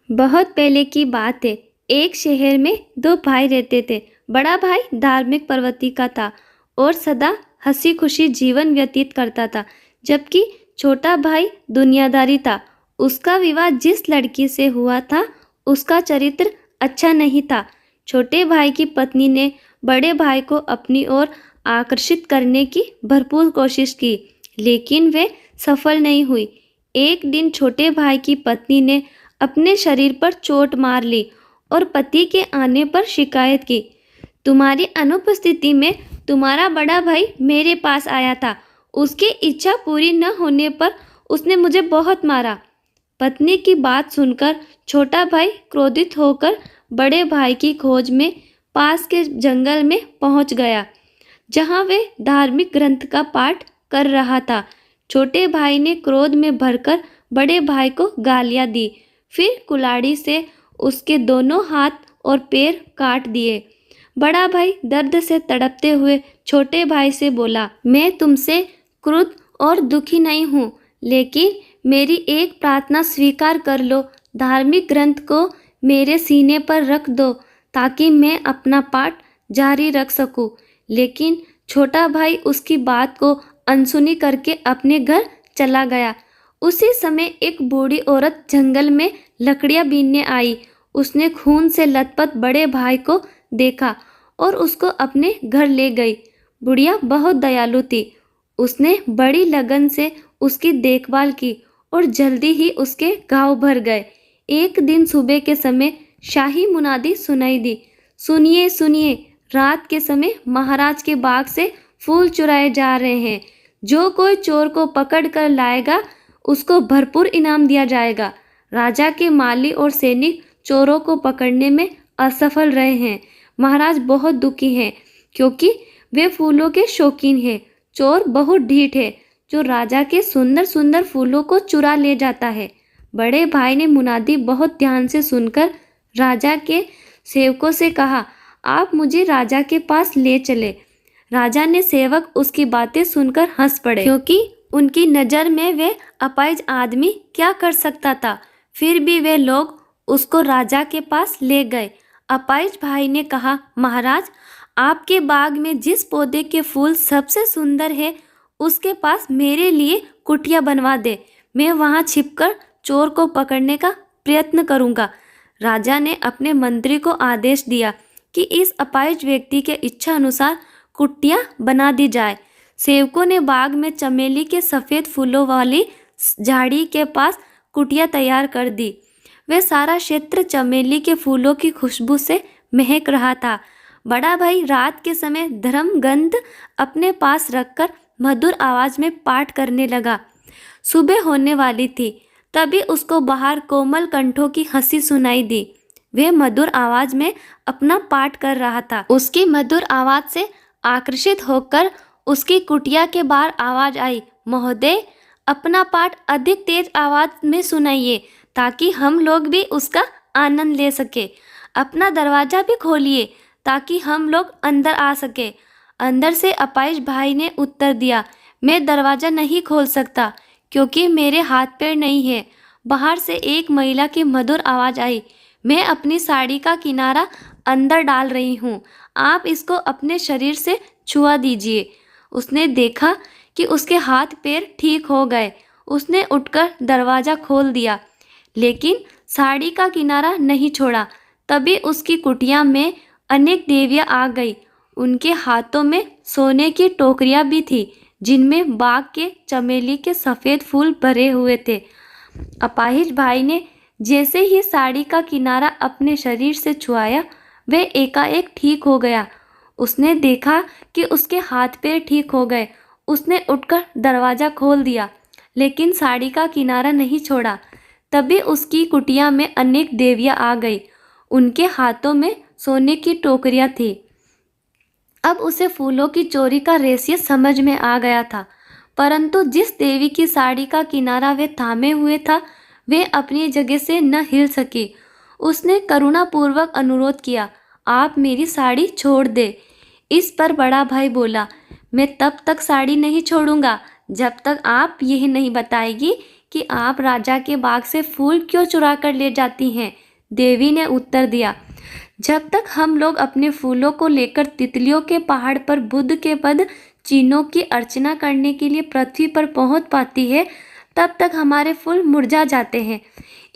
बहुत पहले की बात है। एक शहर में दो भाई रहते थे। बड़ा भाई धार्मिक प्रवृत्ति का था और सदा हंसी खुशी जीवन व्यतीत करता था, जबकि छोटा भाई दुनियादारी था। उसका विवाह जिस लड़की से हुआ था, उसका चरित्र अच्छा नहीं था। छोटे भाई की पत्नी ने बड़े भाई को अपनी ओर आकर्षित करने की भरपूर कोशिश की, लेकिन वे सफल नहीं हुई। एक दिन छोटे भाई की पत्नी ने अपने शरीर पर चोट मार ली और पति के आने पर शिकायत की। तुम्हारी अनुपस्थिति में तुम्हारा बड़ा भाई मेरे पास आया था। उसकी इच्छा पूरी न होने पर उसने मुझे बहुत मारा। पत्नी की बात सुनकर छोटा भाई क्रोधित होकर बड़े भाई की खोज में पास के जंगल में पहुंच गया, जहां वे धार्मिक ग्रंथ का पाठ कर रहा था। छोटे भाई ने क्रोध में भरकर बड़े भाई को गालियां दी, फिर कुल्हाड़ी से उसके दोनों हाथ और पैर काट दिए। बड़ा भाई दर्द से तड़पते हुए छोटे भाई से बोला, मैं तुमसे क्रुद्ध और दुखी नहीं हूँ, लेकिन मेरी एक प्रार्थना स्वीकार कर लो। धार्मिक ग्रंथ को मेरे सीने पर रख दो ताकि मैं अपना पाठ जारी रख सकूं। लेकिन छोटा भाई उसकी बात को अनसुनी करके अपने घर चला गया। उसी समय एक बूढ़ी औरत जंगल में लकड़ियां बीनने आई। उसने खून से लथपथ बड़े भाई को देखा और उसको अपने घर ले गई। बुढ़िया बहुत दयालु थी। उसने बड़ी लगन से उसकी देखभाल की और जल्दी ही उसके घाव भर गए। एक दिन सुबह के समय शाही मुनादी सुनाई दी, सुनिए सुनिए, रात के समय महाराज के बाग से फूल चुराए जा रहे हैं। जो कोई चोर को पकड़ कर लाएगा उसको भरपूर इनाम दिया जाएगा। राजा के माली और सैनिक चोरों को पकड़ने में असफल रहे हैं। महाराज बहुत दुखी हैं क्योंकि वे फूलों के शौकीन हैं। चोर बहुत ढीठ है जो राजा के सुंदर सुंदर फूलों को चुरा ले जाता है। बड़े भाई ने मुनादी बहुत ध्यान से सुनकर राजा के सेवकों से कहा, आप मुझे राजा के पास ले चले। राजा ने सेवक उसकी बातें सुनकर हंस पड़े, क्योंकि उनकी नज़र में वे अपाहिज आदमी क्या कर सकता था। फिर भी वे लोग उसको राजा के पास ले गए। अपाहिज भाई ने कहा, महाराज, आपके बाग में जिस पौधे के फूल सबसे सुंदर है उसके पास मेरे लिए कुटिया बनवा दे। मैं वहां छिपकर चोर को पकड़ने का प्रयत्न करूंगा। राजा ने अपने मंत्री को आदेश दिया कि इस अपाहिज व्यक्ति के इच्छा अनुसार कुटिया बना दी जाए। सेवकों ने बाग में चमेली के सफ़ेद फूलों वाली झाड़ी के पास कुटिया तैयार कर दी। वह सारा क्षेत्र चमेली के फूलों की खुशबू से महक रहा था। बड़ा भाई रात के समय धर्म ग्रंथ अपने पास रखकर मधुर आवाज में पाठ करने लगा। सुबह होने वाली थी, तभी उसको बाहर कोमल कंठों की हंसी सुनाई दी। वह मधुर आवाज में अपना पाठ कर रहा था। उसकी मधुर आवाज से आकर्षित होकर उसकी कुटिया के बाहर आवाज आई, महोदय, अपना पाठ अधिक तेज आवाज में सुनाइए ताकि हम लोग भी उसका आनंद ले सके। अपना दरवाजा भी खोलिए ताकि हम लोग अंदर आ सके। अंदर से अपाहिज भाई ने उत्तर दिया, मैं दरवाजा नहीं खोल सकता क्योंकि मेरे हाथ पैर नहीं है। बाहर से एक महिला की मधुर आवाज आई, मैं अपनी साड़ी का किनारा अंदर डाल रही हूँ, आप इसको अपने शरीर से छुआ दीजिए। उसने देखा कि उसके हाथ पैर ठीक हो गए। उसने उठकर दरवाज़ा खोल दिया, लेकिन साड़ी का किनारा नहीं छोड़ा। तभी उसकी कुटिया में अनेक देवियाँ आ गई। उनके हाथों में सोने की टोकरियाँ भी थी, जिनमें बाग के चमेली के सफ़ेद फूल भरे हुए थे। अपाहिज भाई ने जैसे ही साड़ी का किनारा अपने शरीर से छुआया, वह एकाएक ठीक हो गया। उसने देखा कि उसके हाथ पैर ठीक हो गए। उसने उठकर दरवाज़ा खोल दिया, लेकिन साड़ी का किनारा नहीं छोड़ा। तभी उसकी कुटिया में अनेक देवियाँ आ गई। उनके हाथों में सोने की टोकरियाँ थी। अब उसे फूलों की चोरी का रहस्य समझ में आ गया था, परंतु जिस देवी की साड़ी का किनारा वे थामे हुए था, वे अपनी जगह से न हिल सकी। उसने करुणापूर्वक अनुरोध किया, आप मेरी साड़ी छोड़ दे। इस पर बड़ा भाई बोला, मैं तब तक साड़ी नहीं छोड़ूंगा जब तक आप यह नहीं बताएगी कि आप राजा के बाग से फूल क्यों चुरा कर ले जाती हैं? देवी ने उत्तर दिया, जब तक हम लोग अपने फूलों को लेकर तितलियों के पहाड़ पर बुद्ध के पद चिन्हों की अर्चना करने के लिए पृथ्वी पर पहुंच पाती है, तब तक हमारे फूल मुरझा जाते हैं।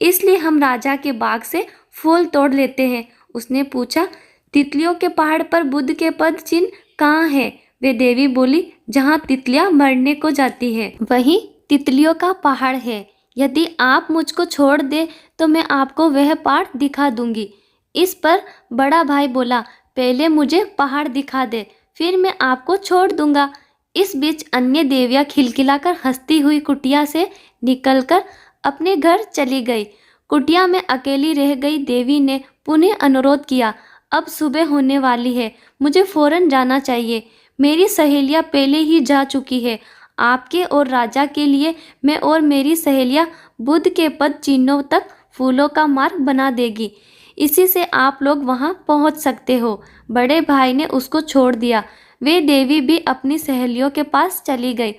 इसलिए हम राजा के बाग से फूल तोड़ लेते हैं। उसने पूछा, तितलियों के पहाड़ पर बुद्ध के पद चिन्ह कहाँ है? वे देवी बोली, जहाँ तितलियाँ मरने को जाती हैं वहीं तितलियों का पहाड़ है। यदि आप मुझको छोड़ दे तो मैं आपको वह पहाड़ दिखा दूंगी। इस पर बड़ा भाई बोला, पहले मुझे पहाड़ दिखा दे, फिर मैं आपको छोड़ दूंगा। इस बीच अन्य देवियाँ खिलखिलाकर हंसती हुई कुटिया से निकलकर अपने घर चली गई। कुटिया में अकेली रह गई देवी ने पुनः अनुरोध किया, अब सुबह होने वाली है, मुझे फौरन जाना चाहिए। मेरी सहेलियाँ पहले ही जा चुकी है। आपके और राजा के लिए मैं और मेरी सहेलियाँ बुद्ध के पद चिन्हों तक फूलों का मार्ग बना देगी। इसी से आप लोग वहाँ पहुँच सकते हो। बड़े भाई ने उसको छोड़ दिया। वे देवी भी अपनी सहेलियों के पास चली गई।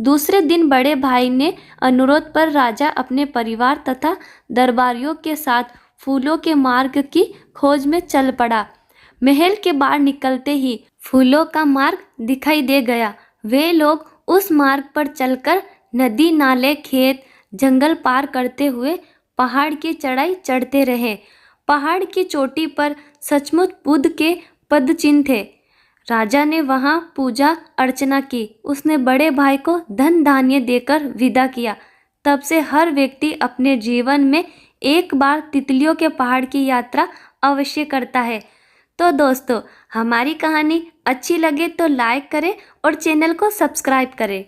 दूसरे दिन बड़े भाई ने अनुरोध पर राजा अपने परिवार तथा दरबारियों के साथ फूलों के मार्ग की खोज में चल पड़ा। महल के बाहर निकलते ही फूलों का मार्ग दिखाई दे गया। वे लोग उस मार्ग पर चलकर नदी, नाले, खेत, जंगल पार करते हुए पहाड़ की चढ़ाई चढ़ते रहे। पहाड़ की चोटी पर सचमुच बुद्ध के पद चिन्ह थे। राजा ने वहां पूजा अर्चना की। उसने बड़े भाई को धन धान्य देकर विदा किया। तब से हर व्यक्ति अपने जीवन में एक बार तितलियों के पहाड़ की यात्रा अवश्य करता है। तो दोस्तों, हमारी कहानी अच्छी लगे तो लाइक करें और चैनल को सब्सक्राइब करें।